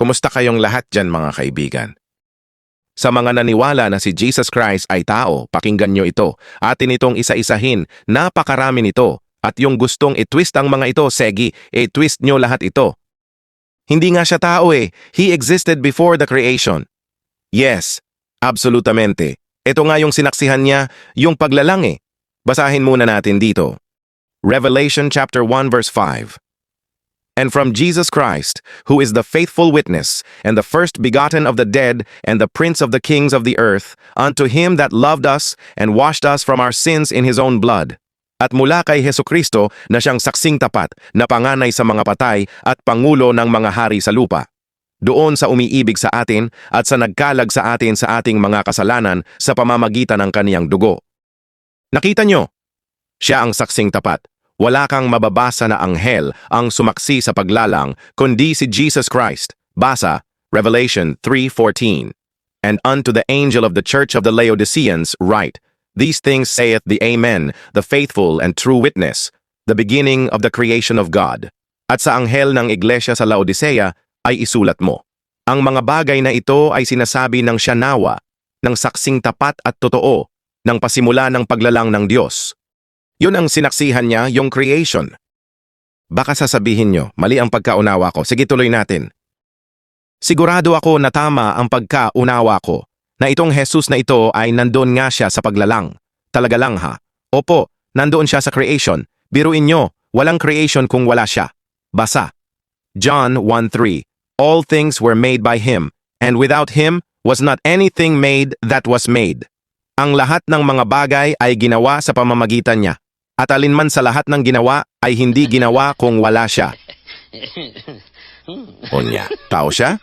Kumusta kayong lahat dyan mga kaibigan? Sa mga naniwala na si Jesus Christ ay tao, pakinggan nyo ito. Atin itong isa-isahin, napakarami nito. At yung gustong i-twist ang mga ito, segi, i-twist nyo lahat ito. Hindi nga siya tao eh. He existed before the creation. Yes, absolutamente. Ito nga yung sinaksihan niya, yung paglalang eh. Basahin muna natin dito. Revelation chapter 1 verse 5. And from Jesus Christ, who is the faithful witness, and the first begotten of the dead, and the prince of the kings of the earth, unto him that loved us, and washed us from our sins in his own blood. At mula kay Hesukristo na siyang saksing tapat, na panganay sa mga patay, at pangulo ng mga hari sa lupa. Doon sa umiibig sa atin, at sa nagkalag sa atin sa ating mga kasalanan, sa pamamagitan ng kaniyang dugo. Nakita nyo? Siya ang saksing tapat. Wala kang mababasa na anghel ang sumaksi sa paglalang, kundi si Jesus Christ. Basa, Revelation 3:14. And unto the angel of the church of the Laodiceans write, These things saith the Amen, the faithful and true witness, the beginning of the creation of God. At sa anghel ng iglesia sa Laodicea ay isulat mo. Ang mga bagay na ito ay sinasabi ng siya nawa, ng saksing tapat at totoo, ng pasimula ng paglalang ng Diyos. Yun ang sinaksihan niya, yung creation. Baka sasabihin nyo, mali ang pagkaunawa ko. Sige, tuloy natin. Sigurado ako na tama ang pagkaunawa ko, na itong Jesus na ito ay nandoon nga siya sa paglalang. Talaga lang ha. Opo, nandoon siya sa creation. Biruin nyo, walang creation kung wala siya. Basa. John 1:3. All things were made by him, and without him was not anything made that was made. Ang lahat ng mga bagay ay ginawa sa pamamagitan niya. At alinman sa lahat ng ginawa ay hindi ginawa kung wala siya. Onya, tao siya?